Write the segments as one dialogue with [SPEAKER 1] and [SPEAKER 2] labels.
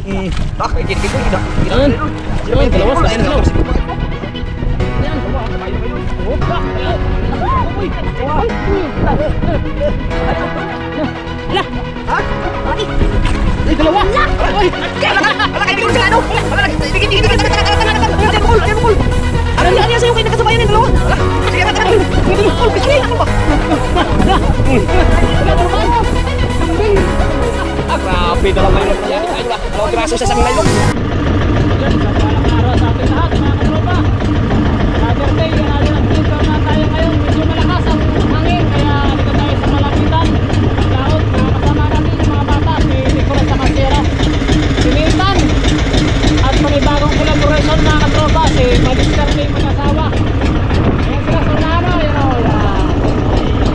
[SPEAKER 1] Tak, kayak gini gitu tidak.
[SPEAKER 2] Yan. Yan, dalawa sa akin.
[SPEAKER 1] Yan, opa.
[SPEAKER 2] Ala.
[SPEAKER 1] Ha?
[SPEAKER 2] Ay, dalawa.
[SPEAKER 1] Ay, ala kayo sila ano? Ala, dikit. Ano sa'yo kayo nagkasabayan ng dalawa? Ala, sige na. Sige na. Grabe talaga yun. Dalawang piraso sa sanglay yun.
[SPEAKER 2] Yan, sa palang araw sa ating lahat, mga katropa. Saturday, lalo ng dito na tayo ngayon. Medyo malakas ang hangin, kaya dito tayo sa malapitan. Laot, mga kasama natin yung mga bata, si Nicolas sa Masera, si Nathan, at panibagong collaboration mga katropa, si Magister May mag-asawa. Ayan sila sa Nano, yan o.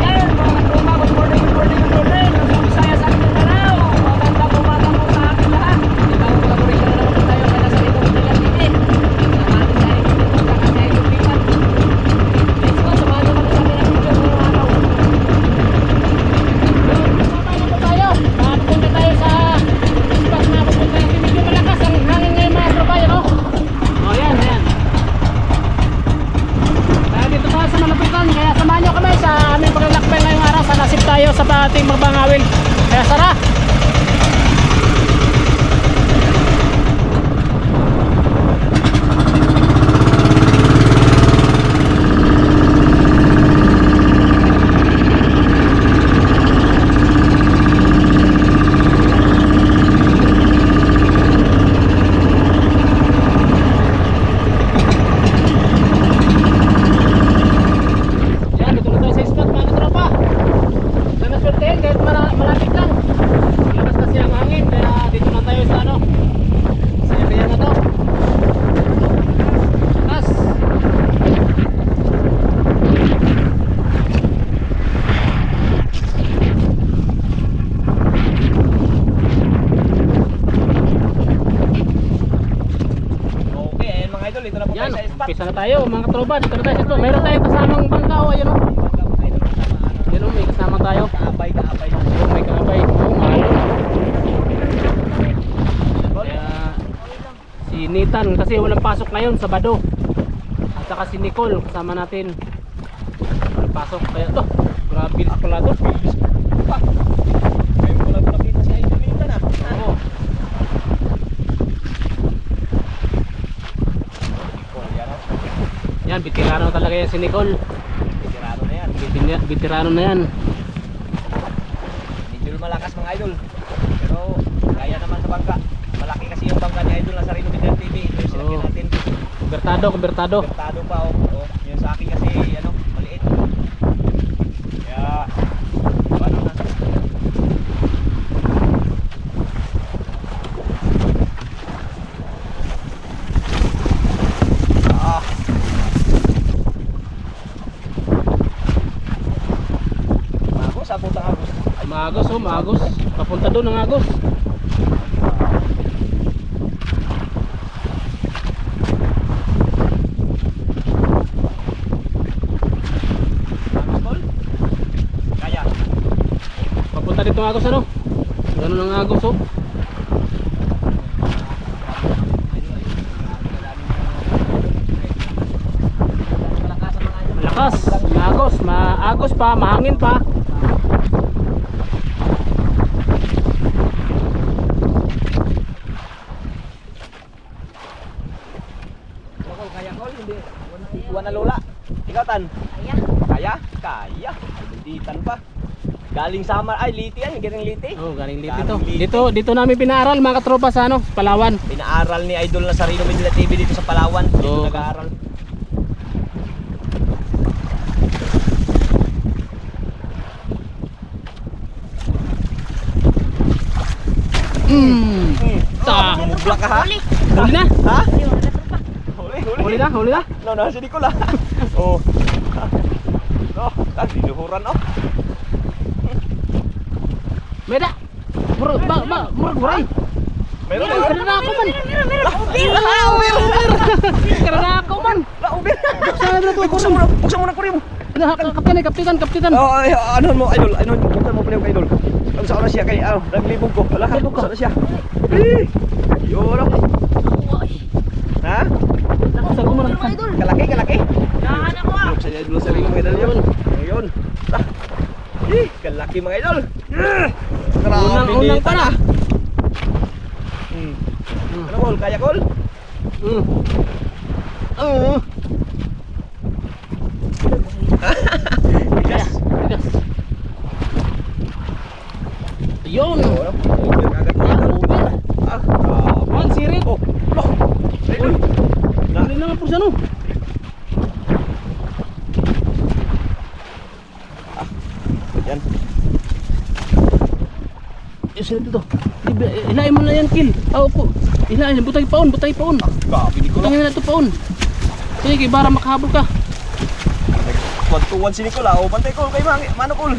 [SPEAKER 2] Yan, mga katropa, good morning. Sa Bisaya sa ating Mindanao. Magandang umaga po sa ating lahat. Ibang collaboration na naman po tayo kaya sa Ito Mindanao TV. Samahan sa ating ito kasi ay lupitan. Let's go, samahan naman sa ating video ngayong araw. Samahan na po tayo. Punta tayo sa spot na pupunta natin. Medyo malakas ang hangin ngayon mga tropa, no? O yan. Kaya dito tayo sa malapitan. Kaya samahan nyo kami sa aming paglalakbay ngayong araw. Sa nasip tayo sa ating magbangawin. Kaya Sara! Yan, dito na tayo sa spot mga katropa. Sana swertein kahit malapit lang. Lakas kasi ang hangin kaya dito na tayo sa ano, sa area na to. Lakas.
[SPEAKER 1] Okay, ayan mga idol, ito na po
[SPEAKER 2] Yan,
[SPEAKER 1] tayo sa spot.
[SPEAKER 2] umpisa na tayo mga katropa. Dito na tayo sa spot. Mayroon tayong kasamang bangka o ayun o. Yan o, may kasama tayo.
[SPEAKER 1] Kaabay.
[SPEAKER 2] Ayun, may kaabay. Oo, mahalo. Kaya si Nathan kasi walang pasok ngayon, Sabado. At saka si Nicole kasama natin. Walang pasok kaya to. Grabe bilis pala to.
[SPEAKER 1] Ngayon ko lang nakita si Idol Nathan ah.
[SPEAKER 2] Oo. Yan, bitirano talaga yan si Nicole.
[SPEAKER 1] Tirado na yan.
[SPEAKER 2] Bitirano na yan.
[SPEAKER 1] Medyo malakas mga idol. Pero kaya naman sa bangka. Malaki kasi yung bangka ni Idol na sa Rino Mindanao TV. Ito yung sinagyan
[SPEAKER 2] Oo.
[SPEAKER 1] natin.
[SPEAKER 2] Kubertado.
[SPEAKER 1] Bertado pa oh. Yung sa akin kasi ano, maliit. Kaya paano na? Ah. Agos, abot ang agos.
[SPEAKER 2] Maagos oh, maagos. Papunta doon ang agos.
[SPEAKER 1] Agos tol? Kaya.
[SPEAKER 2] Papunta dito ang agos ano? Ganun ang agos oh. Malakas, maagos pa, mahangin pa.
[SPEAKER 1] Kol, kaya kol, hindi. Wala lola. Ikaw tan? Kaya? Kaya. Binditan pa. Galing Samar, ay Liti yan, galing Liti.
[SPEAKER 2] Oh, galing dito
[SPEAKER 1] Galing
[SPEAKER 2] to.
[SPEAKER 1] Liti.
[SPEAKER 2] Dito namin pinaaral mga katropa sa ano, Palawan.
[SPEAKER 1] Pinaaral ni Idol na sa Rino Mindanao TV dito sa Palawan. Dito
[SPEAKER 2] Oo.
[SPEAKER 1] nag-aaral.
[SPEAKER 2] Ta.
[SPEAKER 1] Mubla ka ha?
[SPEAKER 2] Huli na.
[SPEAKER 1] Ha? Huli.
[SPEAKER 2] Huli na.
[SPEAKER 1] No, si Nicola. Oh. Oh, diluhuran oh.
[SPEAKER 2] Meda. Murag buray.
[SPEAKER 1] Meron
[SPEAKER 2] Karena ako man. Karena ako man.
[SPEAKER 1] La ubir.
[SPEAKER 2] Saan na to?
[SPEAKER 1] Buksan mo na kunin mo.
[SPEAKER 2] Kapitan.
[SPEAKER 1] Oh, ay, ano mo idol? Ano buksan mo pala yung idol? Ang sa oras siya kay naglibog ko. Wala ka. Buksan na siya. Yun oh. Ha?
[SPEAKER 2] Saan ko man?
[SPEAKER 1] Kalaki, kalaki.
[SPEAKER 3] Nahanap ko ah.
[SPEAKER 1] Look sa idol sa mga idol yun. Ayun. Ah. Kalaki mga idol. Grabe
[SPEAKER 2] Unang
[SPEAKER 1] nita na. Ano Col? Kaya Col?
[SPEAKER 2] Tigas. Tigas. Ayun. Man, sirit.
[SPEAKER 1] Oh, loh. Ayun.
[SPEAKER 2] Hindi na nga po siya no.
[SPEAKER 1] Yan.
[SPEAKER 2] Yung sirit ito. Ilahin mo na yan, Kil. Ako po. Ilahin. Butay paon, butay paon.
[SPEAKER 1] Grabe ni Col.
[SPEAKER 2] Butangin na ito paon. Sige, para makahabol ka.
[SPEAKER 1] Pagtuwan si Nicole ah. O, bantay Col kay Mano Col.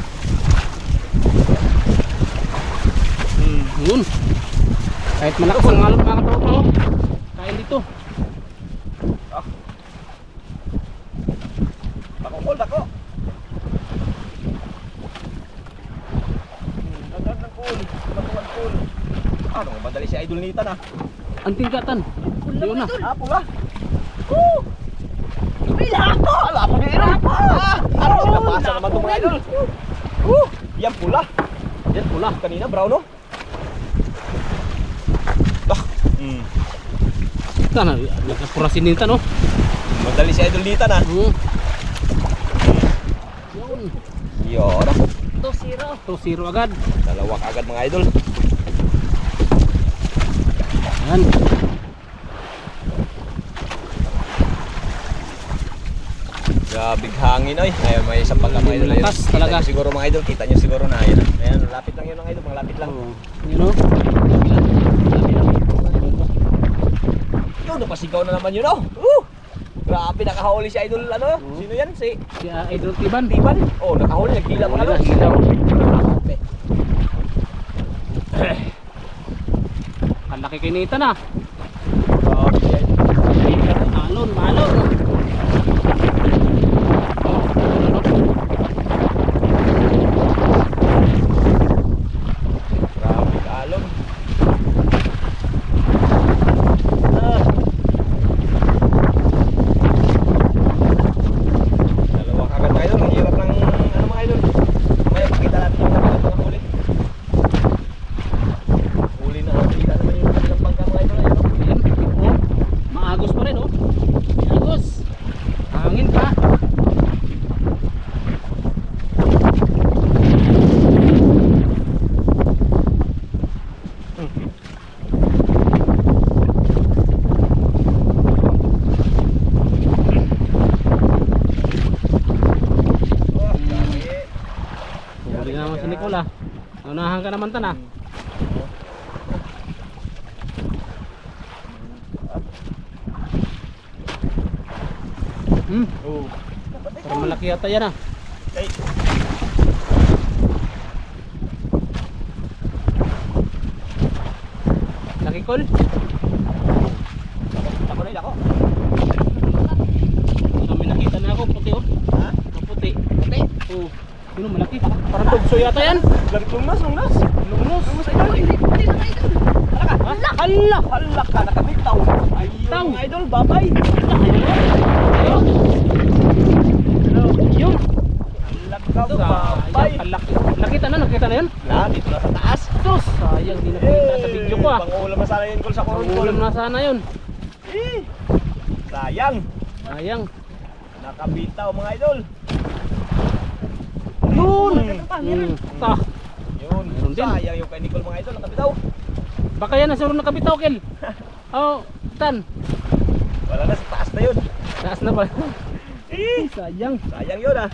[SPEAKER 2] Yun. Kahit malakas ang alon mga katropa oh. Kain dito.
[SPEAKER 1] Dako Col, dako. Dagan Col. Batuan Col. Ano, madali si idol nita na.
[SPEAKER 2] Ang tingkatan. Yun na.
[SPEAKER 1] Ah, pula. May lapo! Lapo ni Ino! Ano, sinapasa naman itong mga idol. Yan pula.
[SPEAKER 2] Yan pula.
[SPEAKER 1] Kanina brown no?
[SPEAKER 2] Sana, nagkapurasin din ito no.
[SPEAKER 1] Madali si idol nita na.
[SPEAKER 2] Yun.
[SPEAKER 1] Yun.
[SPEAKER 2] 2-0 agad.
[SPEAKER 1] Dalawak agad mga idol.
[SPEAKER 2] Yan.
[SPEAKER 1] Grabing hangin ay. Ayun, may isang pagka mga idol.
[SPEAKER 2] Lakas talaga.
[SPEAKER 1] Kita nyo siguro mga idol. Kita nyo siguro na. Ayan, ayan, lapit lang yun mga idol. Mga lapit lang.
[SPEAKER 2] Yun o.
[SPEAKER 1] Yun, napasigaw na naman yun oh. Grabe, nakahuli si idol ano? Sino yan? Si
[SPEAKER 2] Idol Tiban.
[SPEAKER 1] Tiban? Oh, nakahuli. Nagkila mga idol. Grabe.
[SPEAKER 2] Ang laki kinita na.
[SPEAKER 1] Grabe si idol.
[SPEAKER 2] Malon, malon.
[SPEAKER 1] Grabe kalong. Dalawang agad mga idol. Ang hirap ng ano mga idol. Mamaya pakita natin yung kanilang mga huli. Huli na kita naman yung kanilang bangka mga idol. Ayun.
[SPEAKER 2] Yan. Oh. Maagos pa rin oh. Maagos. Hangin pa.
[SPEAKER 1] Oh, grabe.
[SPEAKER 2] Huli na naman si Nicola. Unahan ka naman tan ah.
[SPEAKER 1] Oh.
[SPEAKER 2] Parang malaki yata yan ah.
[SPEAKER 1] Ay.
[SPEAKER 2] Laki call.
[SPEAKER 1] Ako na ako.
[SPEAKER 2] May nakita na ako puti oh.
[SPEAKER 1] Ha?
[SPEAKER 2] Puti. Puti? Oo. Yun oh, malaki. Parang tugso yata yan.
[SPEAKER 1] Lungnas.
[SPEAKER 2] Lungnos.
[SPEAKER 1] Lungnas idol.
[SPEAKER 2] Ha? Hala!
[SPEAKER 1] Hala ka, nakabitaw. Ayun
[SPEAKER 2] Taw.
[SPEAKER 1] mga idol, babay.
[SPEAKER 2] Ayun. Yung.
[SPEAKER 1] Hala ka, babay.
[SPEAKER 2] Nakita na yun?
[SPEAKER 1] Na, dito na sa taas.
[SPEAKER 2] Sus, sayang di nakita sa video ko ah.
[SPEAKER 1] Pangulam na sana yun, Col, sa koron, Col.
[SPEAKER 2] Ulam na sana yun.
[SPEAKER 1] Eh, sayang.
[SPEAKER 2] Sayang.
[SPEAKER 1] Nakabitaw mga idol.
[SPEAKER 2] Yun. Ta.
[SPEAKER 1] Yun,
[SPEAKER 2] Meron din.
[SPEAKER 1] sayang yung kay Nicole mga idol, nakabitaw.
[SPEAKER 2] Baka yan na siguro nakabitaw, Kel. Oh, Tan.
[SPEAKER 1] Wala na, sa taas na yun.
[SPEAKER 2] Taas na pala.
[SPEAKER 1] Eh,
[SPEAKER 2] Sayang.
[SPEAKER 1] sayang yun ah.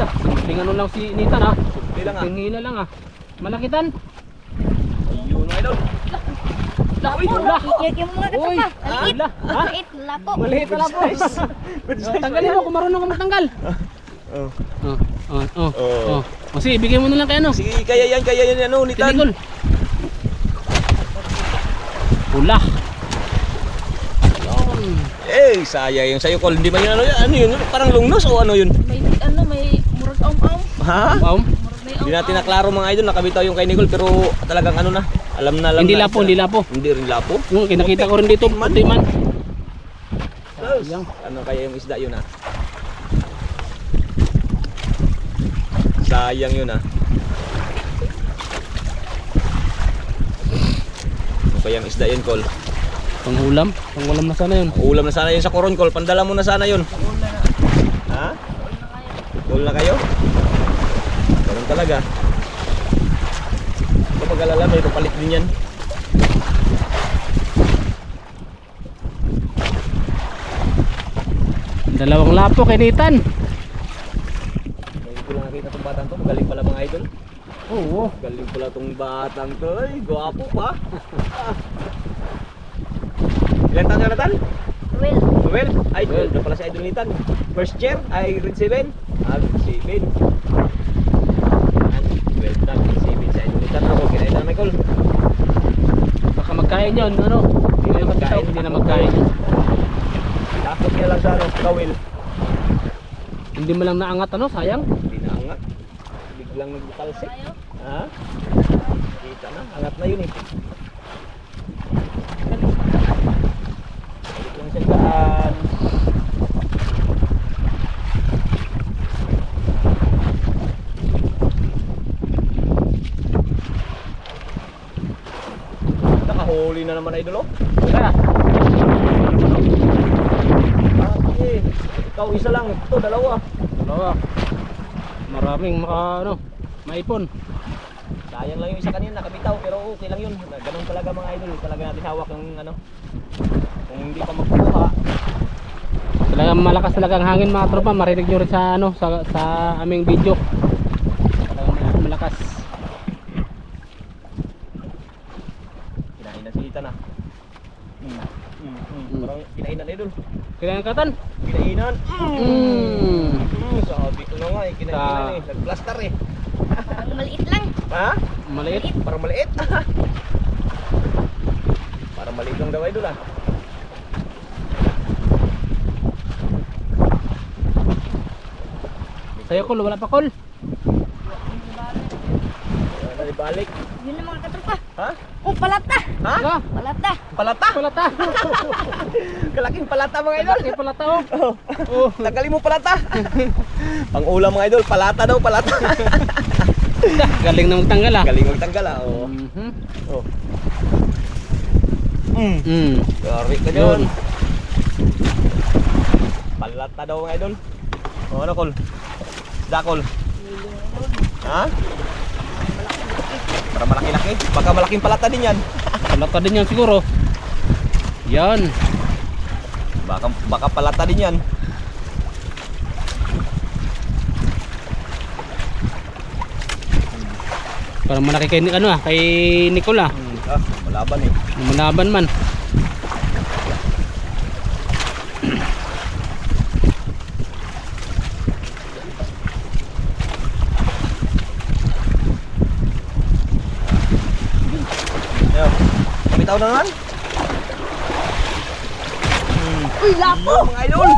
[SPEAKER 2] Simpleng ano lang si Nita na.
[SPEAKER 1] Simple lang ah.
[SPEAKER 2] Tingila lang ah. Malakitan.
[SPEAKER 1] Ayun mga idol.
[SPEAKER 2] Uy, wala.
[SPEAKER 3] Kikik mo mga
[SPEAKER 2] Uy,
[SPEAKER 3] kasama.
[SPEAKER 2] wala. Ha?
[SPEAKER 3] Maliit, lapo.
[SPEAKER 2] Maliit na lang po. Tanggalin mo kung marunong ka magtanggal.
[SPEAKER 1] Oh.
[SPEAKER 2] O sige, bigay mo na lang kay ano.
[SPEAKER 1] Sige, kaya yan ano, Nitan.
[SPEAKER 2] Tinikol. Pula. Yun.
[SPEAKER 1] Eh, sayang yung sayo, Col. Hindi ba yun ano yun? Ano yun? Parang lungnos o ano yun?
[SPEAKER 3] May murag aum-aum.
[SPEAKER 1] Ha?
[SPEAKER 2] Baum.
[SPEAKER 3] Murag may
[SPEAKER 1] Hindi natin naklaro mga idol, nakabitaw yung kay Nicole pero talagang ano na, alam na
[SPEAKER 2] Hindi
[SPEAKER 1] na.
[SPEAKER 2] lapo, hindi lapo.
[SPEAKER 1] Hindi rin lapo.
[SPEAKER 2] Yung kinakita ko rin dito, puti man. Sayang.
[SPEAKER 1] Ano kaya yung isda yun ah? Sayang yun ah. Ano kaya yung isda yun, Col?
[SPEAKER 2] Pangulam na sana yun.
[SPEAKER 1] Ulam na sana yun sa koron, Col. Pandala mo na sana yun. Ha? Col na kayo? Ganun talaga. Ito pag-alala, may papalit din yan.
[SPEAKER 2] Dalawang lapo kay Nathan.
[SPEAKER 1] Ngayon ko lang nakita itong batang to. Magaling pala mga idol.
[SPEAKER 2] Oo.
[SPEAKER 1] Galing pala itong batang to. Ay, gwapo pa. Ilan taon ka na, Tan? 12. Ay, 12 na pala si Idol Nathan. First year ay grade 7. Grade 7. 12 na, grade 7 si Idol Nathan. Ako, kinailan na, Col.
[SPEAKER 2] Baka magkain yun, ano? Hindi na magkain, hindi na magkain.
[SPEAKER 1] Takot niya lang sa ano, kawil.
[SPEAKER 2] Hindi mo lang naangat, ano? Sayang.
[SPEAKER 1] Hindi na angat. Biglang nagbukalsik. Ha? Kita na, angat na yun eh. Balik lang siya daan. Nakahuli na naman, Idol, oh.
[SPEAKER 2] Kaya,
[SPEAKER 1] Okay. Ikaw isa lang, ito dalawa.
[SPEAKER 2] dalawa. Maraming maipon.
[SPEAKER 1] Sayang lang yung isa kanina nakabitaw pero okay lang yun. Ganun talaga mga idol, talaga natin hawak yung ano. Kung hindi pa magkukuha,
[SPEAKER 2] Talagang malakas talagang hangin mga tropa. Marinig nyo rin sa sa aming video. Talagang malakas.
[SPEAKER 1] kinain na si Ethan ah. Parang kinainan idol.
[SPEAKER 2] Kailangan katan.
[SPEAKER 1] Kinainan. Sabi ko na nga eh, kinainan
[SPEAKER 2] Sa-
[SPEAKER 1] eh. Nagplaster eh.
[SPEAKER 3] Maliit lang.
[SPEAKER 1] Ha?
[SPEAKER 2] Maliit.
[SPEAKER 1] Parang maliit. Parang maliit lang daw idol ah.
[SPEAKER 2] Sa'yo Kol, wala pa Kol.
[SPEAKER 1] Nalibalik.
[SPEAKER 3] Yun ang mga katropa.
[SPEAKER 1] Ha?
[SPEAKER 3] Oh, palata.
[SPEAKER 1] Ha?
[SPEAKER 2] Wala.
[SPEAKER 3] Palata.
[SPEAKER 1] Palata?
[SPEAKER 2] Palata.
[SPEAKER 1] Kalaking palata mga idol.
[SPEAKER 2] Kaya palata oh.
[SPEAKER 1] Oh.
[SPEAKER 2] Oh.
[SPEAKER 1] Tagalin mo palata. Pang ulam mga idol, palata daw, palata.
[SPEAKER 2] Galing na magtanggal ah.
[SPEAKER 1] Galing magtanggal ah. Oh.
[SPEAKER 2] Mhm.
[SPEAKER 1] Oh. Sorry ka
[SPEAKER 2] Yun.
[SPEAKER 1] dyan. Palata daw mga idol. Oh, ano Col? Isda Col? Ha? Para malaki-laki. Baka malaking palata din yan.
[SPEAKER 2] Palata din yan siguro. Yan.
[SPEAKER 1] Baka palata din yan.
[SPEAKER 2] Parang malaki kay kay Nicole ah.
[SPEAKER 1] Malaban eh.
[SPEAKER 2] Manaban man.
[SPEAKER 1] Ayun. Kumitaw na naman.
[SPEAKER 3] Uy, lapo.
[SPEAKER 1] Yun, mga idol.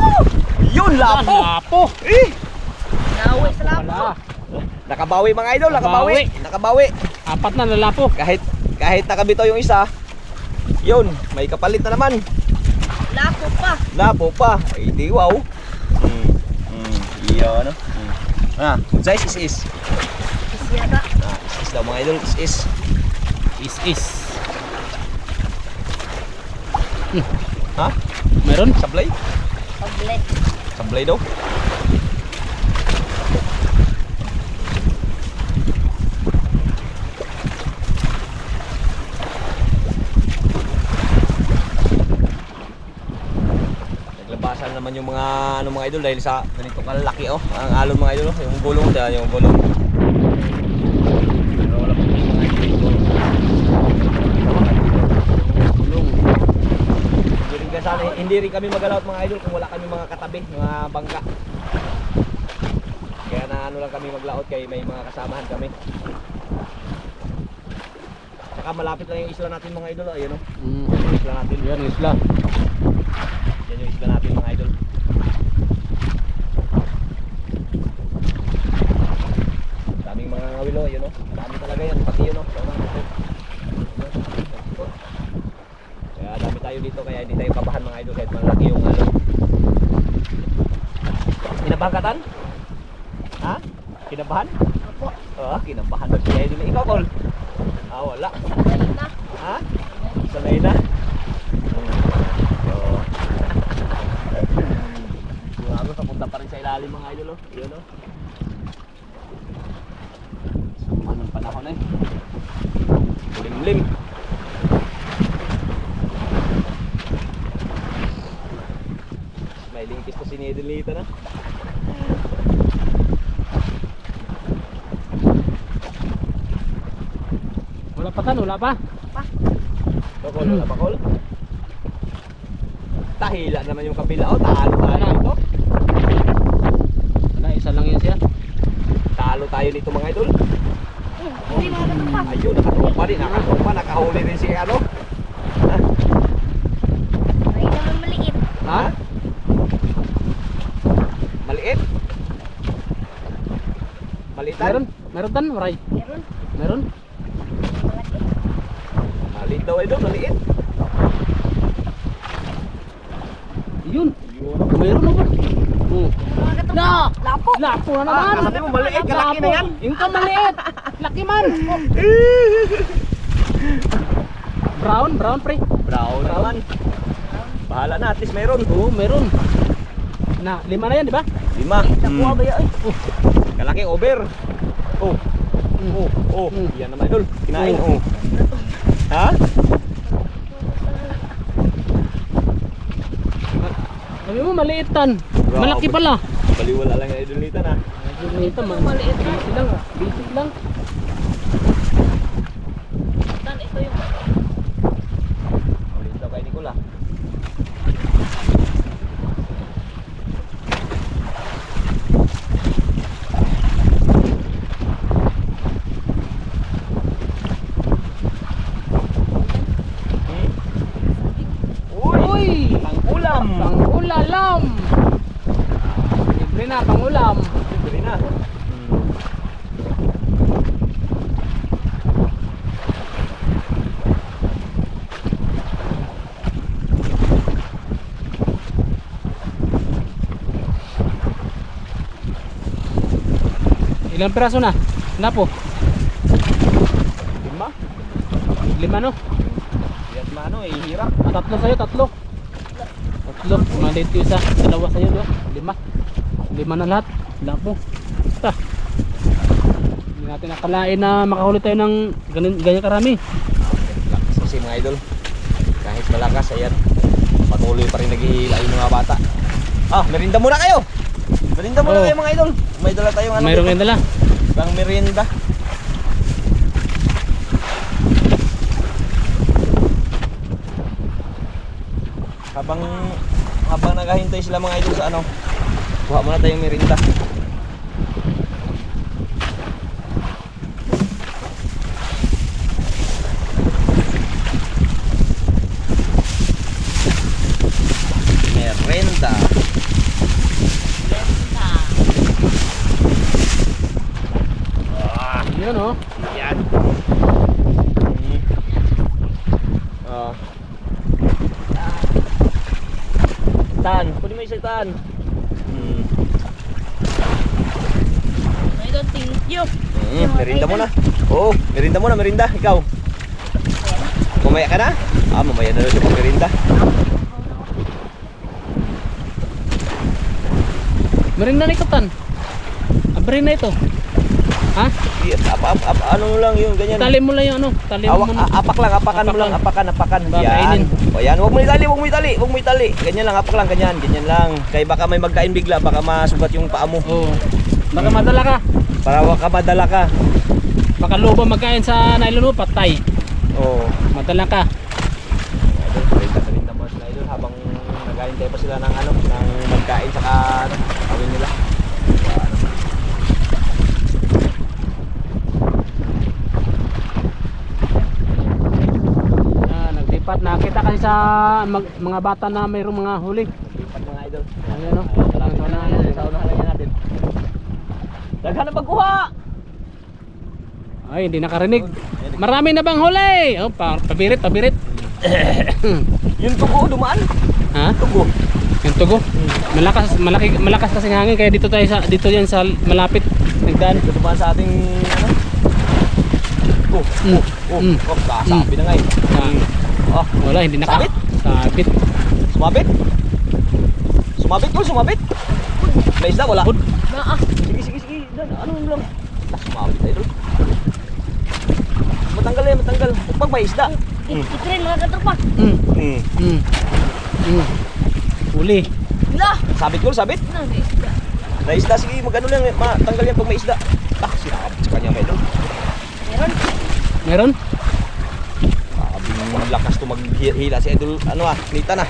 [SPEAKER 1] Yun, lapo.
[SPEAKER 2] Lapo.
[SPEAKER 1] Eh.
[SPEAKER 3] Naway sa lapo.
[SPEAKER 2] Wala.
[SPEAKER 1] Nakabawi mga idol, nakabawi. Nakabawi.
[SPEAKER 2] Apat na lalapo.
[SPEAKER 1] Kahit nakabitaw yung isa, yun, may kapalit na naman.
[SPEAKER 3] Lapo pa.
[SPEAKER 1] Lapo pa. Ay, di wow. Iyo, ano? Good size is.
[SPEAKER 3] Isyaga.
[SPEAKER 1] Is daw mga idol, is.
[SPEAKER 2] Is.
[SPEAKER 1] Ha?
[SPEAKER 2] Meron?
[SPEAKER 1] Sablay?
[SPEAKER 3] Paglet.
[SPEAKER 1] Sablay daw. Naglabasan naman yung mga mga idol dahil sa ganito kalaki oh. Ang alon mga idol, yung gulong, yung gulong. Pero wala pa mga idol ito. Gulong. Hindi rin kami mag-allow mga idol kung wala kami mga katabi, mga bangka. Kaya na ano lang kami maglaot kay may mga kasamahan kami. Saka malapit lang yung isla natin mga idol, ayun oh. Yung isla natin.
[SPEAKER 2] Yan isla.
[SPEAKER 1] Yan yung isla natin mga idol. Daming mga ngawilo Kinabahan?
[SPEAKER 3] Opo.
[SPEAKER 1] Oo, kinabahan na siya idol. Ikaw, Col? Ah, wala.
[SPEAKER 3] Ayun na.
[SPEAKER 1] Ha? Sanay na? Oo. Sigurado, papunta pa rin sa ilalim mga idol, oh. Yun, oh. Sama ng panahon eh. Limlim. May lingkis pa si Nedelita na.
[SPEAKER 2] Wala pa tan, wala pa.
[SPEAKER 1] Bakol, wala bakol. Tahila naman yung kabila, oh. Talo tayo nito.
[SPEAKER 2] Wala, isa lang yan siya.
[SPEAKER 1] Talo tayo nito mga idol.
[SPEAKER 3] Hindi na naman pa.
[SPEAKER 1] Ayun, nakatropa rin, nakahuli rin si ano. Ha?
[SPEAKER 3] Ay naman maliit.
[SPEAKER 1] Ha? Maliit? Malitan?
[SPEAKER 2] Meron? Meron tan, Maray?
[SPEAKER 3] Meron.
[SPEAKER 2] Meron?
[SPEAKER 3] Malaki.
[SPEAKER 1] Maliit daw idol, maliit.
[SPEAKER 2] Yun. Meron na ba? Oh.
[SPEAKER 3] Mga katong
[SPEAKER 2] Na!
[SPEAKER 3] lapo.
[SPEAKER 2] Lapo na naman!
[SPEAKER 1] Sabi mo maliit, kalaki na yan.
[SPEAKER 2] Yung ka maliit! Laki man! Brown, brown pre.
[SPEAKER 1] Brown naman. Bahala na, at least meron.
[SPEAKER 2] Oo, meron. Na, 5 na yan, di ba?
[SPEAKER 1] 5.
[SPEAKER 3] Nakuha ba yun?
[SPEAKER 1] Kalaki over. Oh. Oh, oh. Yan naman idol. Kinain, oh. Ha?
[SPEAKER 2] Sabi mo, maliit tan.
[SPEAKER 1] Grabe.
[SPEAKER 2] Malaki pala.
[SPEAKER 1] Baliwala lang yung idol nito na.
[SPEAKER 2] Ito, maliit lang. Busy lang. Busy lang.
[SPEAKER 3] Tan, ito yung
[SPEAKER 1] Maliit daw kay Nicola.
[SPEAKER 2] Uy!
[SPEAKER 1] Pang-ulam.
[SPEAKER 2] Pang-ulalam! Libre na, pang-ulam.
[SPEAKER 1] Libre na.
[SPEAKER 2] Ilang piraso na? Na po?
[SPEAKER 1] 5.
[SPEAKER 2] 5 no?
[SPEAKER 1] Yan mano, eh, hirap.
[SPEAKER 2] Tatlo sa'yo, tatlo. Tatlo. Umalit yung isa. Dalawa sa'yo, 5. 5 na lahat. Wala po. Basta. Hindi natin nakalain na makahuli tayo ng ganyan karami.
[SPEAKER 1] Lakas kasi mga idol. Kahit malakas, ayan. Patuloy pa rin naghihila yung mga bata. Ah, merinda muna kayo! Merinda muna
[SPEAKER 2] Oh.
[SPEAKER 1] kayo mga idol. May dala tayong ano.
[SPEAKER 2] Mayroong
[SPEAKER 1] dito.
[SPEAKER 2] yung dala.
[SPEAKER 1] Bang merienda. Habang naghahintay sila mga idol sa ano, kuha muna tayong merienda. Merienda. Ah,
[SPEAKER 2] Yun oh.
[SPEAKER 1] yan. Ah. Tan, kunin mo isa tan.
[SPEAKER 3] I don't think you.
[SPEAKER 1] Merinda muna. Oo, merinda muna, merinda. Ikaw. Mamaya ka na? Ah, mamaya na daw siya pag merinda.
[SPEAKER 2] Meron na ito tan. Abrin na ito. Ha?
[SPEAKER 1] Yes, ano mo lang yun, ganyan.
[SPEAKER 2] Tali mo lang yung ano. Tali mo
[SPEAKER 1] Awak,
[SPEAKER 2] muna.
[SPEAKER 1] apak lang, apakan mo
[SPEAKER 2] Apak
[SPEAKER 1] lang,
[SPEAKER 2] lang.
[SPEAKER 1] apakan.
[SPEAKER 2] Baka
[SPEAKER 1] Yan.
[SPEAKER 2] kainin.
[SPEAKER 1] O yan, huwag mo itali, huwag mo itali, huwag mo itali. Ganyan lang, apak lang, ganyan lang. Kaya baka may magkain bigla, baka masugat yung paa mo.
[SPEAKER 2] Oo. Baka madala ka.
[SPEAKER 1] Para waka madala ka.
[SPEAKER 2] Baka lupa magkain sa nylon mo, patay.
[SPEAKER 1] Oo.
[SPEAKER 2] Madala ka.
[SPEAKER 1] Idol, merinda mo sila idol habang naghahintay pa sila ng ano, ng magkain saka ano, kawin nila.
[SPEAKER 2] Nagdipat. Nakita kasi sa mga bata na mayroong mga huli.
[SPEAKER 1] Lipat mga idol.
[SPEAKER 2] Ayan o.
[SPEAKER 1] Malapit na lang yan, sa unahan lang yan natin. Daghan na pagkuha!
[SPEAKER 2] Ay, hindi nakarinig. Marami na bang huli? Oh, pabirit.
[SPEAKER 1] Yung tugo dumaan.
[SPEAKER 2] Ha?
[SPEAKER 1] Tugo.
[SPEAKER 2] Yung tugo. Malakas kasi hangin kaya dito yan sa malapit. Nagdaan.
[SPEAKER 1] Ito dumaan sa ating ano. Kasabi na nga eh. Oh,
[SPEAKER 2] Wala, hindi naka.
[SPEAKER 1] Sabit?
[SPEAKER 2] Sabit.
[SPEAKER 1] sumabit. Sumabit ko, sumabit. May isda, wala.
[SPEAKER 3] Ah,
[SPEAKER 1] Sige. Dan, ano lang. Sumabit tayo doon. Matanggal. Pag may isda.
[SPEAKER 3] ito rin mga katropa.
[SPEAKER 2] Uli.
[SPEAKER 3] Lah!
[SPEAKER 1] Sabit ko, sabit.
[SPEAKER 3] May isda.
[SPEAKER 1] May isda, sige, magano lang. Matanggal yan pag may isda. Sinakabit sa kanya, Melo.
[SPEAKER 3] Meron.
[SPEAKER 2] Meron?
[SPEAKER 1] Sabing lakas to maghila si Idol, Nita na.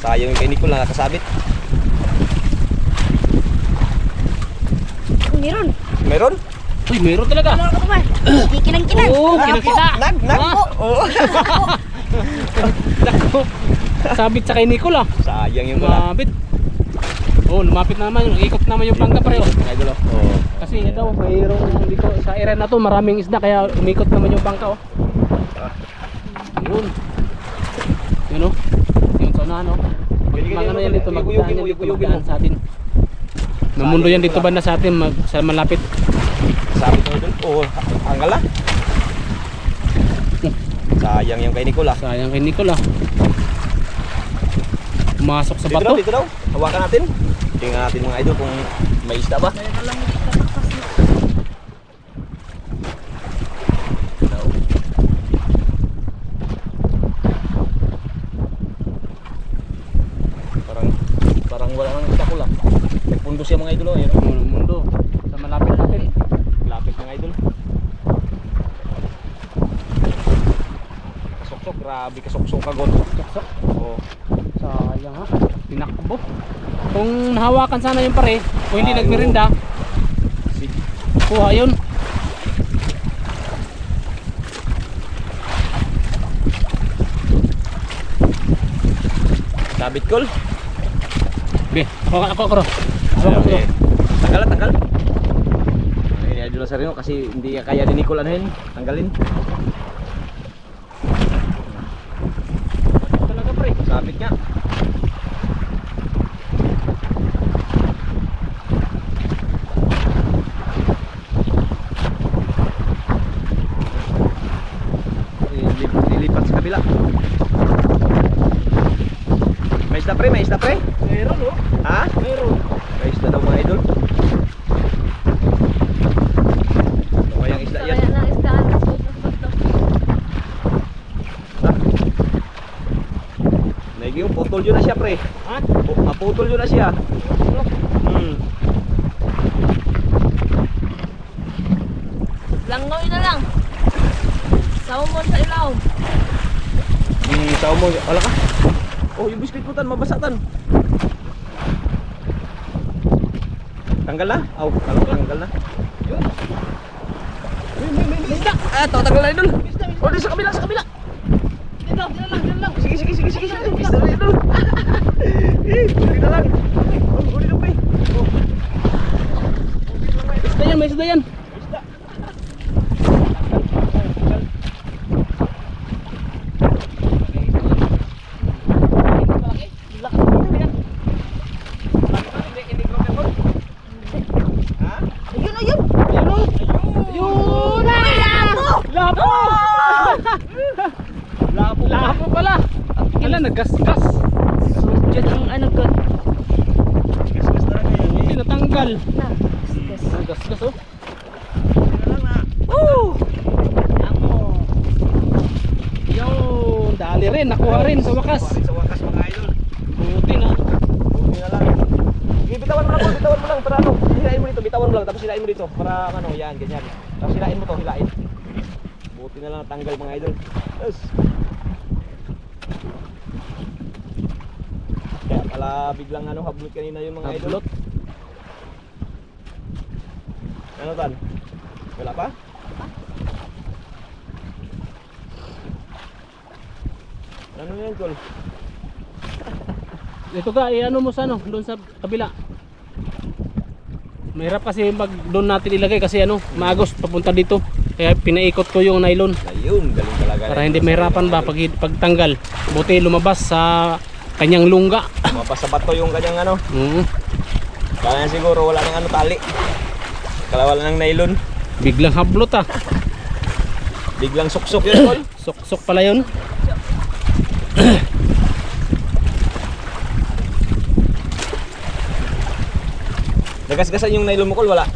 [SPEAKER 1] Sayang yung kay Nicole na nakasabit.
[SPEAKER 3] Meron.
[SPEAKER 1] Meron?
[SPEAKER 2] Uy, meron talaga.
[SPEAKER 3] Mga katropa. Kinang-kinang.
[SPEAKER 2] Oo, kinakita.
[SPEAKER 1] Nag.
[SPEAKER 2] Ah.
[SPEAKER 1] Oo.
[SPEAKER 2] Dako. Sabit sa kay Nicole ah.
[SPEAKER 1] Sayang yung wala.
[SPEAKER 2] Lumapit. Oh, lumapit naman yung ikot naman yung bangka pareho.
[SPEAKER 1] Idol, oh.
[SPEAKER 2] Kasi ito, mayroong dito sa area na to, maraming isda kaya umikot naman yung bangka oh. Yun. Yun oh. Yung sana no. Mga ano yan dito, magdaan yan dito, magdaan sa atin. Namundo yan dito banda sa atin, sa malapit.
[SPEAKER 1] Sabit mo doon. Oo, hanggal na. Sayang yung kay Nicole ah.
[SPEAKER 2] Sayang kay Nicole ah. Pumasok sa bato.
[SPEAKER 1] Dito daw. Hawakan natin. Tingnan natin mga idol kung may isda ba.
[SPEAKER 3] Meron lang yung tatakpas na.
[SPEAKER 1] Parang wala nang isda ko lang. Nagpundo siya mga idol. Ayun.
[SPEAKER 2] Mundo. Sa malapit natin.
[SPEAKER 1] Lapit mga idol. Kasok-sok. Grabe kasok-sok kagot.
[SPEAKER 2] Saksok.
[SPEAKER 1] Oo.
[SPEAKER 2] Sayang ha. Tinakbo. Kung nahawakan sana yung pare, kung hindi
[SPEAKER 1] Ayaw.
[SPEAKER 2] nagmerinda, kuha yun.
[SPEAKER 1] Sabit kol.
[SPEAKER 2] Be, ako.
[SPEAKER 1] Tanggal. Ini idol na sa rin kasi hindi kaya ni Nicole anuhin. Tanggalin.
[SPEAKER 2] Talaga pre.
[SPEAKER 1] Sabit nga. Lilipat sa kabila. May isda pre?
[SPEAKER 2] Meron oh.
[SPEAKER 1] Ha?
[SPEAKER 2] Meron.
[SPEAKER 1] May isda daw mga idol. Ano kayang isda yan?
[SPEAKER 3] Kaya na isdaan.
[SPEAKER 1] Naigi yung putol yun na siya pre.
[SPEAKER 2] Ha?
[SPEAKER 1] Maputol yun na siya.
[SPEAKER 3] Langoy na lang. Salmon sa ilaw.
[SPEAKER 1] Saw mo, wala ka? Oh, yung biscuit mo tan, mabasa tan. Tanggal na? Aw, tanggal na. May isda. Tanggal na idol. Oh, di sa kabila.
[SPEAKER 2] Dito lang.
[SPEAKER 1] Sige. Isda na idol. Dito lang. Oh, huli na pre. Oh.
[SPEAKER 2] May isda yan.
[SPEAKER 1] Isda.
[SPEAKER 2] Lapo pala. Ala, naggasgas.
[SPEAKER 3] Diyan ang ano ko.
[SPEAKER 1] Gas na lang
[SPEAKER 2] Hindi natanggal.
[SPEAKER 3] Na. Gas.
[SPEAKER 2] Naggasgas oh. Yun, dali rin, nakuha rin sa wakas.
[SPEAKER 1] Sa wakas mga idol.
[SPEAKER 2] Buti na.
[SPEAKER 1] Buti na lang. Sige, bitawan mo lang para ano. Hilain mo dito, bitawan mo lang tapos hilain mo dito para ano, yan, ganyan. Tapos hilain mo to, hilain. Buti na lang natanggal mga idol. Yes. Kaya pala biglang ano, hablot kanina yung mga idol.
[SPEAKER 2] Hablot.
[SPEAKER 1] Ano tan? Wala pa? Ano yan, Col?
[SPEAKER 2] Ito ka, i-ano mo sa ano, doon sa kabila. Mahirap kasi doon natin ilagay kasi ano, maagos papunta dito. Kaya pinaikot ko yung nylon
[SPEAKER 1] Ayun, galing talaga.
[SPEAKER 2] para hindi mahirapan ba pagtanggal. Buti lumabas sa kanyang lungga.
[SPEAKER 1] Mapasabat to yung kanyang ano.
[SPEAKER 2] Mm.
[SPEAKER 1] Kaya siguro wala nang ano tali. Kalawala ng nylon.
[SPEAKER 2] Biglang hablot ah.
[SPEAKER 1] Biglang suksok yun, Col.
[SPEAKER 2] Sok-sok pala yun.
[SPEAKER 1] Nagasgasan yung nylon mo, Col, wala?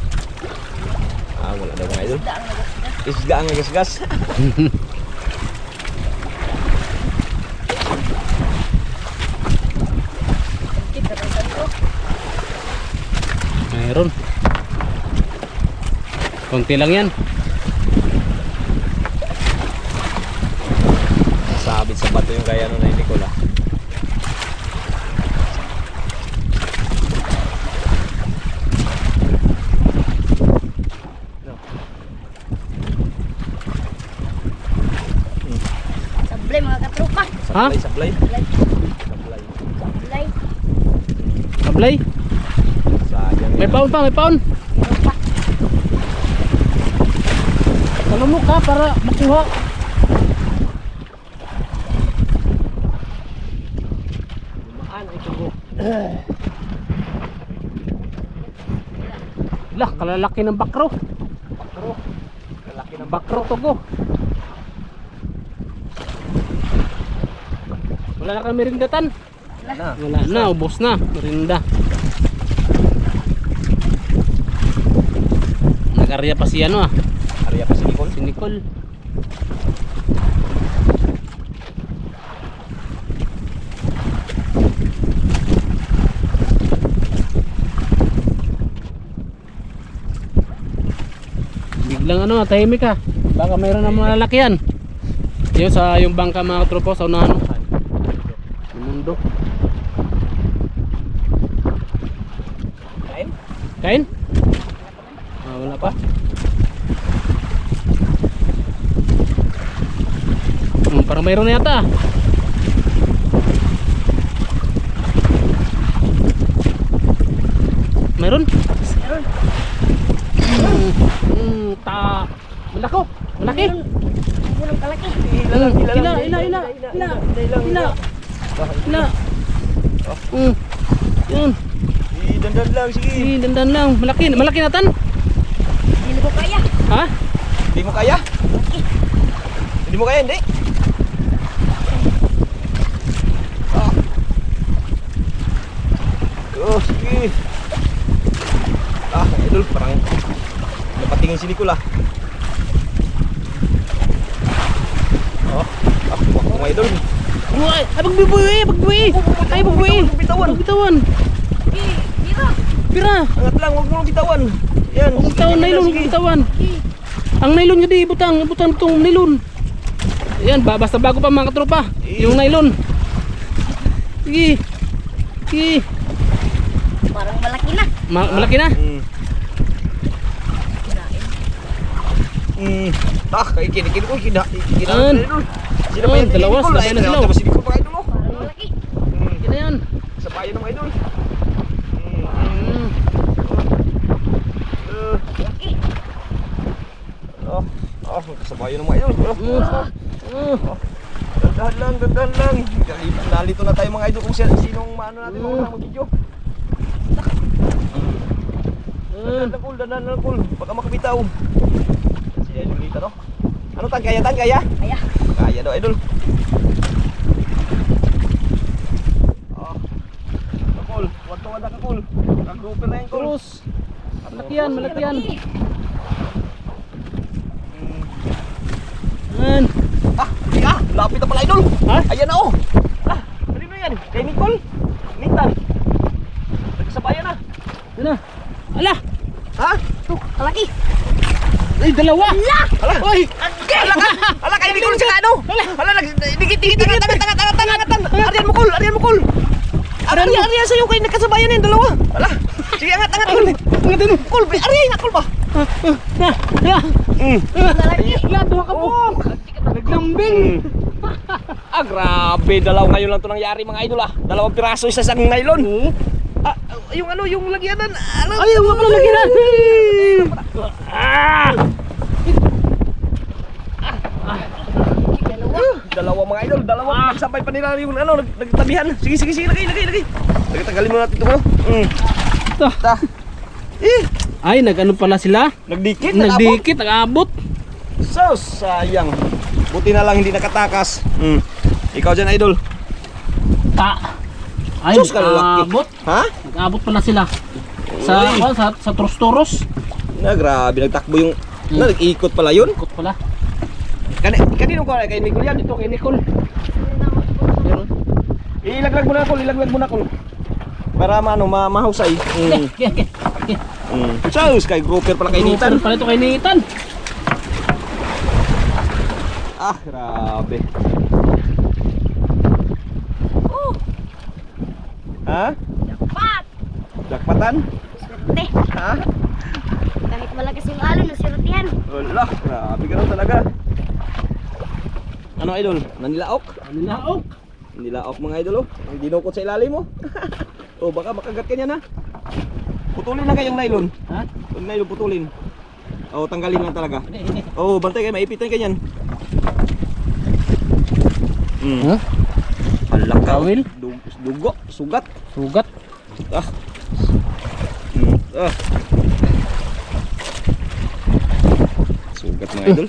[SPEAKER 1] Ah, wala daw mga idol. Isda ang nagasgas.
[SPEAKER 2] Mayroon. Konti lang yan.
[SPEAKER 1] Sabit sa bato yung kaya nun na hindi ko la.
[SPEAKER 3] Sablay mga katropa.
[SPEAKER 2] Ha?
[SPEAKER 1] Sablay.
[SPEAKER 3] Sablay.
[SPEAKER 1] Sablay.
[SPEAKER 3] Sablay.
[SPEAKER 2] Sablay.
[SPEAKER 1] Sayang.
[SPEAKER 2] May paon pa, may paon.
[SPEAKER 3] Meron pa.
[SPEAKER 2] Talunok ka para makuha.
[SPEAKER 1] Dumaan ay tugo.
[SPEAKER 2] Lah, kalalaki ng bakro.
[SPEAKER 1] Bakro. Lalaki ng
[SPEAKER 2] Bakro tugo. Wala na kang merindatan.
[SPEAKER 1] na.
[SPEAKER 2] Wala na, ubos na. Merinda. Nag-arya pa si ano ah.
[SPEAKER 1] Arya pa si Nicole.
[SPEAKER 2] Si Nicole. Biglang ano, tahimik ka. Baka mayroon na mga lalaki yan. Yun sa yung bangka mga tropo sa unahan. Yung mundo.
[SPEAKER 1] Kain?
[SPEAKER 2] Kain? Ah, wala pa. Parang mayroon na yata. Mayroon?
[SPEAKER 3] Meron.
[SPEAKER 2] Malako. Malaki.
[SPEAKER 3] Walang kalaki.
[SPEAKER 2] Ila. Yun.
[SPEAKER 1] Dandan lang, sige.
[SPEAKER 2] Dandan lang. Malaki na tan.
[SPEAKER 3] Hindi ko kaya.
[SPEAKER 2] Ha?
[SPEAKER 1] Hindi mo kaya? Hindi mo kaya, hindi? Oh, sige. Idol, parang napatingin si Nicole ah. Buwak mo mga idol.
[SPEAKER 2] Ay, pagbuwi. Ay, pagbuwi. Bitawan. Pira.
[SPEAKER 1] Angat lang, huwag mo lang bitawan. Yan.
[SPEAKER 2] Bitawan nylon, bitawan. Ang nylon nga di butang tong nylon. Ayan, basta bago pa mga katropa. Yung nylon. Sige.
[SPEAKER 3] Parang malaki na.
[SPEAKER 2] Malaki na.
[SPEAKER 1] Kay kini ko kina.
[SPEAKER 2] Yan.
[SPEAKER 1] Sino pa yan?
[SPEAKER 2] Dalawa,
[SPEAKER 1] Nicole,
[SPEAKER 2] sabay na sila.
[SPEAKER 1] Tapos si Nicole mga idol.
[SPEAKER 3] Parang malaki.
[SPEAKER 2] Yan na yan.
[SPEAKER 1] Sabayan ng mga idol. Sabayan ng mga idol. Dandan lang. Nalito na tayo mga idol kung sinong maano natin mga mag-video. Dandan lang, cool. Baka makabitaw. Si idol dito, no? Ano tan? Kaya?
[SPEAKER 3] Kaya.
[SPEAKER 1] Kaya daw, idol. Cool. Wag ka, cool. Kag-grouper na yan, cool.
[SPEAKER 2] Terus. Malaki yan. Yan.
[SPEAKER 1] Lapit na pala, idol.
[SPEAKER 2] Ha?
[SPEAKER 1] Ayan na, oh. Ano na yan? Kay Nicole? Nintan. Nagsabayan na.
[SPEAKER 2] Yan na. Ala.
[SPEAKER 1] Ha?
[SPEAKER 3] Malaki.
[SPEAKER 2] Ay, dalawa.
[SPEAKER 1] Ala.
[SPEAKER 2] Oy.
[SPEAKER 1] Ala, kay Nicole sa ano? Ala, digit. Tangan. Arian mo, cool. Arian sa'yo kayo nagkasabayan yan, dalawa. Ala. Sige, angat, cool.
[SPEAKER 2] Angatin mo.
[SPEAKER 1] Cool, Arian na, cool ba?
[SPEAKER 3] Malaki.
[SPEAKER 2] Duha ka po. Naglambing.
[SPEAKER 1] Grabe, dalaw ngayon lang to nangyari mga idol ah. Dalawang piraso isa sang nylon. Yung lagyanan.
[SPEAKER 2] Ay, wala pala lagyanan.
[SPEAKER 1] Dalawa mga idol, nagsabay pa nila yung nagtabihan. Sige, lagay. Tanggalin mo natin ito.
[SPEAKER 2] Ito. Ay, nag-ano pala sila?
[SPEAKER 1] Nagdikit,
[SPEAKER 2] Nagdikit, nag-abot.
[SPEAKER 1] So, sayang. Buti na lang hindi nakatakas. Ikaw dyan, idol.
[SPEAKER 2] Ay,
[SPEAKER 1] Sus, kalalaki.
[SPEAKER 2] nag-abot.
[SPEAKER 1] Ha?
[SPEAKER 2] Nag-abot pala sila. Sa,
[SPEAKER 1] Uy.
[SPEAKER 2] sa Toros-Toros.
[SPEAKER 1] Grabe, nagtakbo yung... Nag-ikot pala yun.
[SPEAKER 2] Ikot pala.
[SPEAKER 1] Kanino ko kay Nicole yan?
[SPEAKER 2] Ito kay Nicole.
[SPEAKER 1] Ilaglag mo na ako, ilaglag mo na ako. Para mahusay. Sus, kay grouper pala kay Nitan.
[SPEAKER 2] Pala ito kay Nitan.
[SPEAKER 1] Ah, grabe. Ha?
[SPEAKER 3] Jackpot!
[SPEAKER 1] Jackpatan?
[SPEAKER 3] Swerte.
[SPEAKER 1] Ha?
[SPEAKER 3] Kahit malakas yung alon, nasirutihan.
[SPEAKER 1] Wala, grabe ka raw talaga. Ano idol? Nanilaok?
[SPEAKER 2] Nilaok.
[SPEAKER 1] Nilaok mga idol oh. Ang dinukot sa ilalim mo. Oh, baka makagat ka niyan ha. Putulin lang kayong nylon.
[SPEAKER 2] Ha?
[SPEAKER 1] Yung nylon putulin. Oh, tanggalin lang talaga.
[SPEAKER 2] Hindi.
[SPEAKER 1] Oh, bantay kayo, maipitan ka niyan.
[SPEAKER 2] Ha?
[SPEAKER 1] Alak ka.
[SPEAKER 2] Kawil?
[SPEAKER 1] Dugo, sugat.
[SPEAKER 2] Sugat.
[SPEAKER 1] Ah. Ah. Sugat mga idol.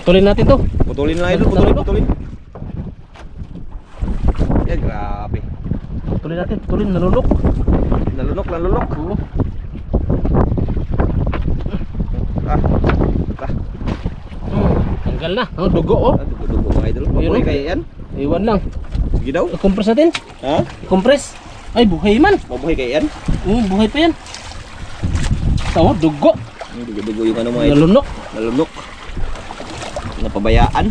[SPEAKER 2] Putulin natin to.
[SPEAKER 1] Putulin lang idol, putulin. Ya, grabe.
[SPEAKER 2] Putulin natin, putulin, nalulok.
[SPEAKER 1] Nalunok.
[SPEAKER 2] Oo.
[SPEAKER 1] Ah. Ah.
[SPEAKER 2] Tanggal na. Ang dugo oh.
[SPEAKER 1] Dugo mga idol.
[SPEAKER 2] Ayun,
[SPEAKER 1] Mabuhay
[SPEAKER 2] oh.
[SPEAKER 1] kayo yan.
[SPEAKER 2] Iwan lang.
[SPEAKER 1] Sige daw.
[SPEAKER 2] Compress natin.
[SPEAKER 1] Ha?
[SPEAKER 2] Compress. Ay, buhay man.
[SPEAKER 1] Mabuhay kayo yan.
[SPEAKER 2] Buhay pa yan. Ito, dugo.
[SPEAKER 1] Dugo yung ano mga idol.
[SPEAKER 2] Nalunok.
[SPEAKER 1] Nalunok. Napabayaan.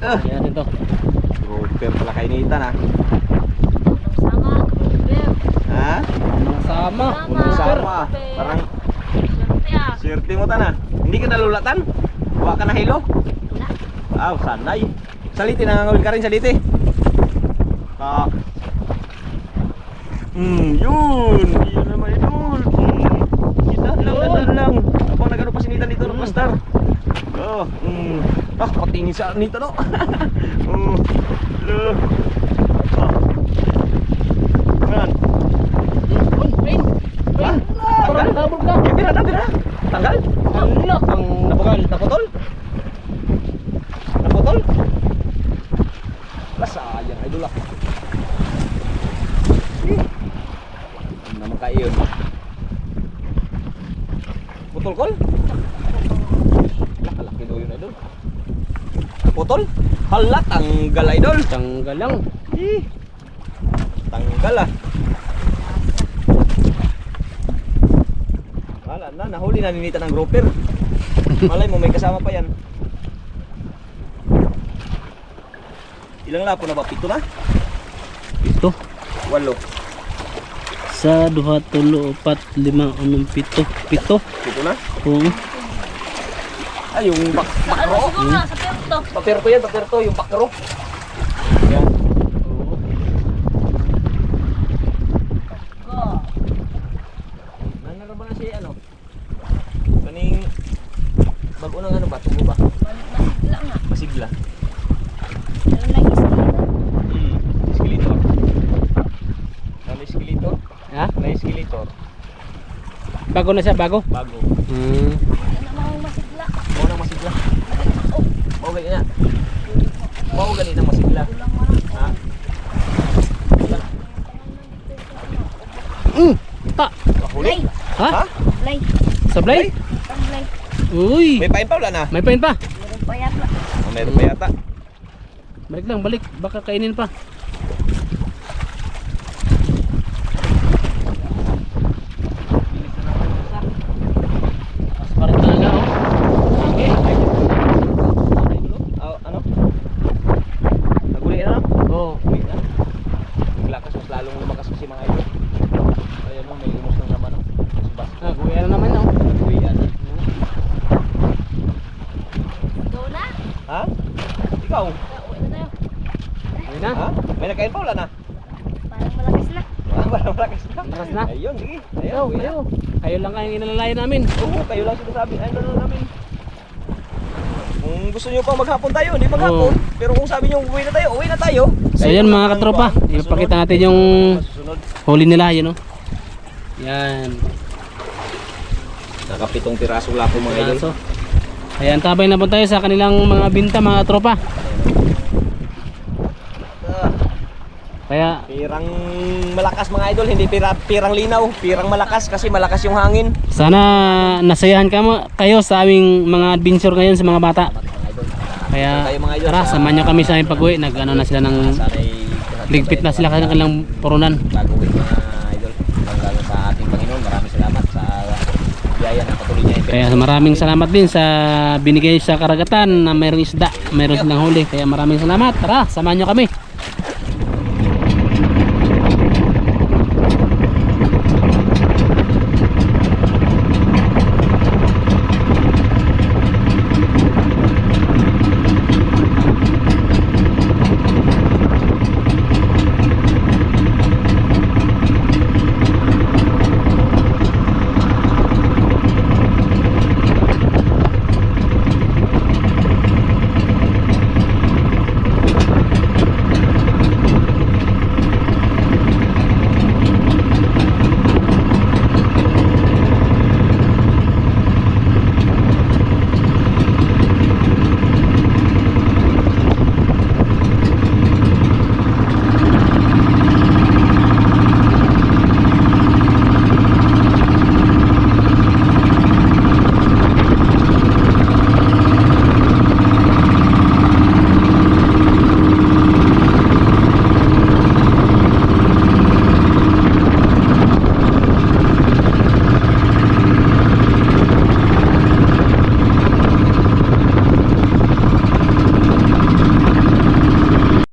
[SPEAKER 2] Yan ito.
[SPEAKER 1] Grouper pala kay Nitan ha.
[SPEAKER 3] Sama, grouper.
[SPEAKER 1] Ha?
[SPEAKER 2] Sama.
[SPEAKER 1] Sama. Parang
[SPEAKER 3] Swerte ah.
[SPEAKER 1] swerte mo tan ha. Hindi ka nalulatan? Huwa ka na hilo?
[SPEAKER 3] Wala.
[SPEAKER 1] Ah, sanay. Saliti, nangangawil ka rin saliti. Ah. Yun. Yun naman idol. Kita lang. Abang nagano pa si Nitan dito ng pastar. Oh, ah, patingin sa Nitan no. Kan.
[SPEAKER 2] Pain.
[SPEAKER 1] Tanggal.
[SPEAKER 2] Tabog ka.
[SPEAKER 1] Bira. Tanggal.
[SPEAKER 2] Ano?
[SPEAKER 1] Naputol? Naputol? Sayang idol ah. Ano naman kayo yun? Putol kol? Nakalaki daw yun idol. Putol? Hala, tanggal idol.
[SPEAKER 2] Tanggal lang.
[SPEAKER 1] Tanggal ah. Wala na, nahuli na ninita ng grouper. Malay mo may kasama pa yan. Ilang lapo na ba? 7 na?
[SPEAKER 2] Ito.
[SPEAKER 1] 8.
[SPEAKER 2] Sa 2, 3, 4, 5, 6, 7. 7.
[SPEAKER 1] 7 na?
[SPEAKER 2] Oo.
[SPEAKER 1] Ay, yung bakro.
[SPEAKER 3] Siguro na, sa perto.
[SPEAKER 1] Paperto yan, paperto. Yung bakro. Yan.
[SPEAKER 3] Go.
[SPEAKER 1] Nanalo ba na siya ano? Kaning bago ng ano ba? Tubo ba?
[SPEAKER 3] Masigla nga.
[SPEAKER 1] Masigla.
[SPEAKER 3] Meron lang isa.
[SPEAKER 1] Skeletor. Ano skeletor?
[SPEAKER 2] Ha?
[SPEAKER 1] Na skeletor.
[SPEAKER 2] Bago na siya, bago.
[SPEAKER 1] Bago.
[SPEAKER 3] Ano namang masigla.
[SPEAKER 1] Mau nang masigla. Mau ganyan. Mau ganito ang masigla. Ha?
[SPEAKER 2] Ta.
[SPEAKER 1] Huli?
[SPEAKER 2] Ha?
[SPEAKER 1] Ha?
[SPEAKER 3] Blay.
[SPEAKER 2] Sablay?
[SPEAKER 3] Blay.
[SPEAKER 2] Uy.
[SPEAKER 1] May pain pa wala na?
[SPEAKER 2] May pain pa.
[SPEAKER 3] Meron pa yata.
[SPEAKER 1] Oh, meron pa yata.
[SPEAKER 2] Balik lang, balik. Baka kainin pa. Parang talaga, oh. Okay.
[SPEAKER 1] Ano? Naguli na?
[SPEAKER 2] Oo.
[SPEAKER 1] Huli na. Maglakas mas lalong lumakas kasi mga ito. Ayan mo, may umos ng naman. Bas.
[SPEAKER 2] Naguya na naman, oh.
[SPEAKER 1] Naguli yan.
[SPEAKER 3] Go na.
[SPEAKER 1] Ha? Ikaw?
[SPEAKER 3] Uwi na tayo.
[SPEAKER 2] Ayun na.
[SPEAKER 1] Ha? May nakain pa wala na?
[SPEAKER 3] Parang malakas na.
[SPEAKER 1] Parang malakas na.
[SPEAKER 2] Malakas na.
[SPEAKER 1] Ayun, sige.
[SPEAKER 2] Kayo,
[SPEAKER 1] Ayun,
[SPEAKER 2] kayo. Kayo lang ang inalalayan namin.
[SPEAKER 1] Oo, kayo lang sinasabi. Ayun na namin. Kung gusto nyo pa maghapon tayo, hindi maghapon. Pero kung sabi nyo uwi na tayo.
[SPEAKER 2] So yan mga katropa, ipakita natin yung huli nila, yun o. Yan.
[SPEAKER 1] Nakapitong piraso lang po mga idol.
[SPEAKER 2] So, ayan, tabay na po tayo sa kanilang mga binta mga katropa. Kaya
[SPEAKER 1] Pirang malakas mga idol, hindi pirang linaw, pirang malakas kasi malakas yung hangin.
[SPEAKER 2] sana nasayahan kayo sa aming mga adventure ngayon sa mga bata.
[SPEAKER 1] Mga idol.
[SPEAKER 2] Kaya
[SPEAKER 1] Tayo, mga idol,
[SPEAKER 2] tara,
[SPEAKER 1] sa-
[SPEAKER 2] samahan nyo kami sa aming pag-uwi. Nag-ano na sila ng
[SPEAKER 1] Sana'y
[SPEAKER 2] ligpit na sila kasi kanilang purunan.
[SPEAKER 1] baguhin mga idol. Lalo sa ating Panginoon, maraming salamat sa biyaya na patuloy niya.
[SPEAKER 2] Kaya maraming salamat din sa binigay sa karagatan na mayroong isda, mayroong silang huli. Kaya maraming salamat. Tara, samahan nyo kami.